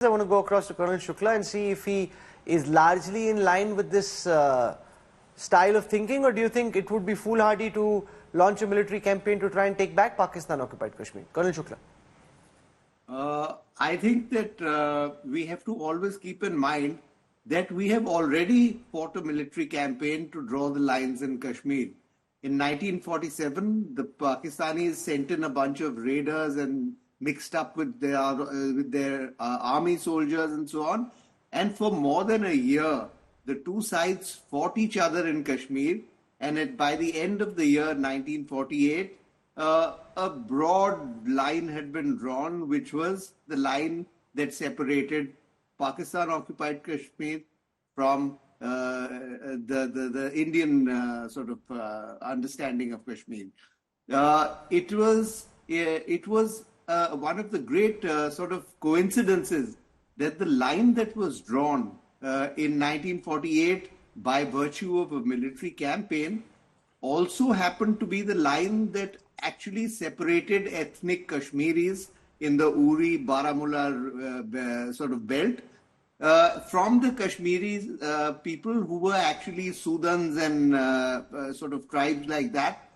I want to go across to Colonel Shukla and see if he is largely in line with this style of thinking, or do you think it would be foolhardy to launch a military campaign to try and take back Pakistan-Occupied Kashmir? Colonel Shukla. I think that we have to always keep in mind that we have already fought a military campaign to draw the lines in Kashmir. In 1947, the Pakistanis sent in a bunch of raiders and mixed up with their army soldiers and so on. And for more than a year, the two sides fought each other in Kashmir. And by the end of the year 1948, a broad line had been drawn, which was the line that separated Pakistan-Occupied Kashmir from the Indian sort of understanding of Kashmir. It was one of the great sort of coincidences that the line that was drawn in 1948 by virtue of a military campaign also happened to be the line that actually separated ethnic Kashmiris in the Uri, Baramulla sort of belt from the Kashmiris people who were actually Sudans and sort of tribes like that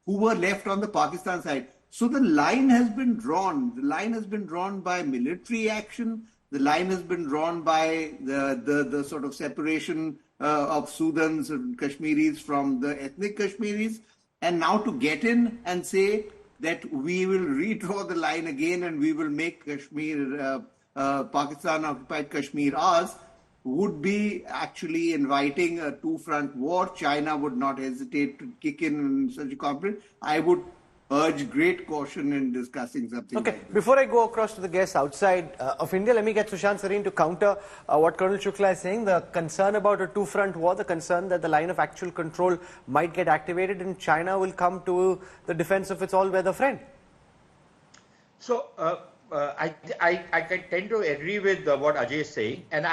who were left on the Pakistan side. So the line has been drawn. The line has been drawn by military action. The line has been drawn by the sort of separation of Sudans and Kashmiris from the ethnic Kashmiris. And now to get in and say that we will redraw the line again and we will make Kashmir, Pakistan-occupied Kashmir ours, would be actually inviting a two-front war. China would not hesitate to kick in such a conflict. I would urge great caution in discussing something. Okay, like before I go across to the guests outside of India, let me get Sushant Sareen to counter what Colonel Shukla is saying. The concern about a two-front war, the concern that the line of actual control might get activated and China will come to the defense of its all-weather friend. So, I can tend to agree with what Ajay is saying, and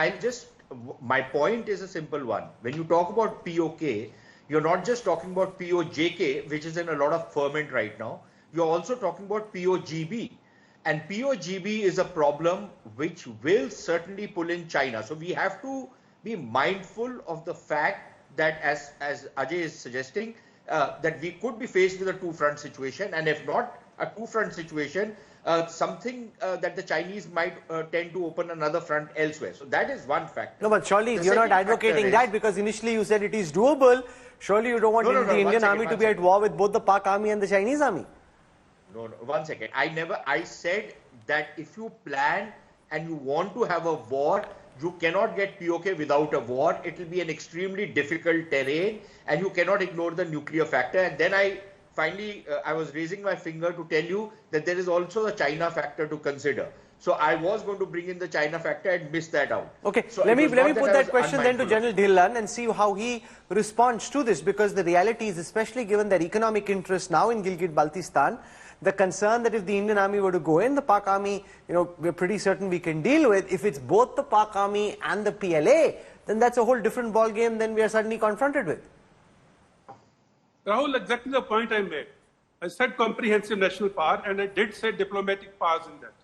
my point is a simple one. When you talk about PoK, you're not just talking about POJK, which is in a lot of ferment right now. You're also talking about POGB. And POGB is a problem which will certainly pull in China. So we have to be mindful of the fact that, as Ajay is suggesting, that we could be faced with a two-front situation. And if not a two-front situation, something that the Chinese might tend to open another front elsewhere. So that is one factor. No, but surely you're not advocating that, because initially you said it is doable. Surely you don't want the Indian army to be at war with both the Pak army and the Chinese army. No, 1 second. I said that if you plan and you want to have a war, you cannot get PoK without a war. It will be an extremely difficult terrain and you cannot ignore the nuclear factor. And then I was raising my finger to tell you that there is also the China factor to consider. So I was going to bring in the China factor and miss that out. Okay, so let me put that question then to General Dhillon and see how he responds to this, because the reality is, especially given their economic interest now in Gilgit-Baltistan, the concern that if the Indian army were to go in, the Pak army, we're pretty certain we can deal with. If it's both the Pak army and the PLA, then that's a whole different ball game than we are suddenly confronted with. Rahul, exactly the point I made. I said comprehensive national power, and I did say diplomatic powers in that.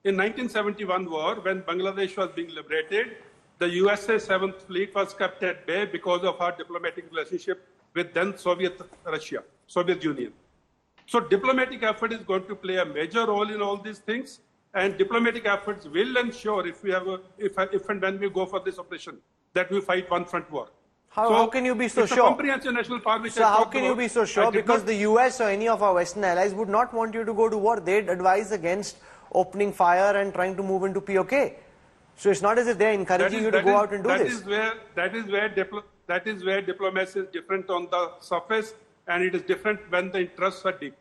In 1971 war, when Bangladesh was being liberated, the USA 7th Fleet was kept at bay because of our diplomatic relationship with then Soviet Union. So diplomatic effort is going to play a major role in all these things, and diplomatic efforts will ensure, if and when we go for this operation, that we fight one front war. How can you be so sure? Comprehensive national power, which so how can you be so sure? Because the US or any of our Western allies would not want you to go to war. They'd advise against opening fire and trying to move into PoK. So it's not as if they're encouraging you to go out and do this. That is where diplomacy is different on the surface, and it is different when the interests are deep.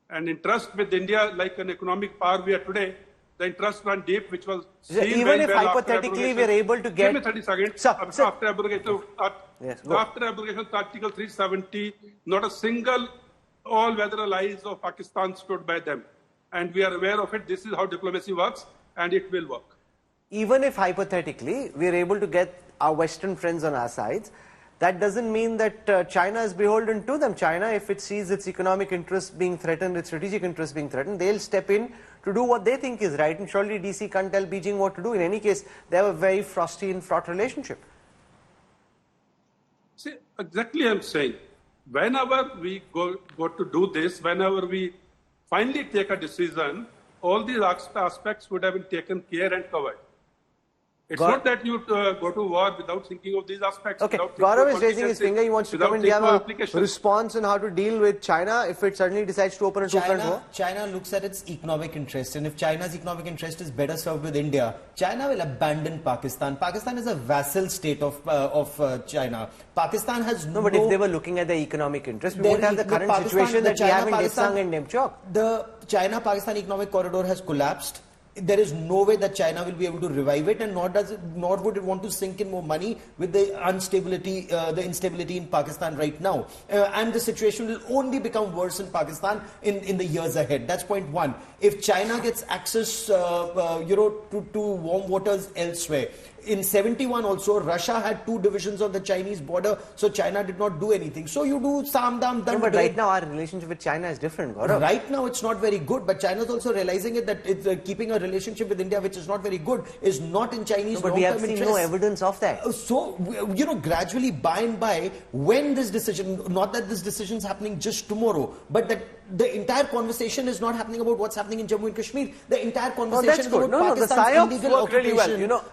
And interest with India, like an economic power we are today, the interest run deep, which was seen even if hypothetically we are able to get... Give me 30 seconds. After abrogation of Article 370, not a single all-weather allies of Pakistan stood by them. And we are aware of it. This is how diplomacy works, and it will work. Even if hypothetically we are able to get our Western friends on our sides, that doesn't mean that China is beholden to them. China, if it sees its economic interests being threatened, its strategic interests being threatened, they'll step in to do what they think is right, and surely DC can't tell Beijing what to do. In any case, they have a very frosty and fraught relationship. See, exactly I'm saying, whenever we go to do this, whenever we finally take a decision, all these aspects would have been taken care and covered. It's not that you go to war without thinking of these aspects. Okay, Gaurav is raising his finger. He wants to come in. Do you have a response on how to deal with China if it suddenly decides to open a two-front war? China looks at its economic interest, and if China's economic interest is better served with India, China will abandon Pakistan. Pakistan is a vassal state of China. Pakistan has no... But if they were looking at the economic interest, we won't have the current situation that we have in Desang and Nemchok. The China-Pakistan economic corridor has collapsed. There is no way that China will be able to revive it, and nor would it want to sink in more money with the instability in Pakistan right now. And the situation will only become worse in Pakistan in the years ahead. That's point one. If China gets access, to warm waters elsewhere. In 71 also, Russia had 2 divisions on the Chinese border, so China did not do anything. So you do Samdam, Dam. But right now our relationship with China is different, Gaurav. Right now it's not very good, but China is also realizing it that it's, keeping a relationship with India which is not very good is not in Chinese long-term interest. But we have seen no evidence of that. So, gradually by and by, when this decision, not that this decision is happening just tomorrow, but that the entire conversation is not happening about what's happening in Jammu and Kashmir. The entire conversation is about Pakistan's illegal occupation. Really well,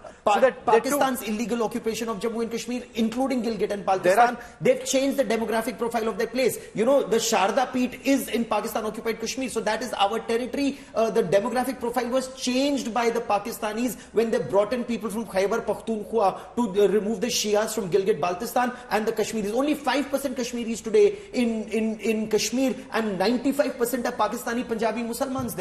Pakistan's illegal occupation of Jammu and Kashmir, including Gilgit and Baltistan. They've changed the demographic profile of that place. The Sharda Peeth is in Pakistan-Occupied Kashmir, so that is our territory. The demographic profile was changed by the Pakistanis when they brought in people from Khyber Pakhtunkhwa to remove the Shias from Gilgit-Baltistan and the Kashmiris. Only 5% Kashmiris today in Kashmir, and 95% are Pakistani Punjabi Muslims there.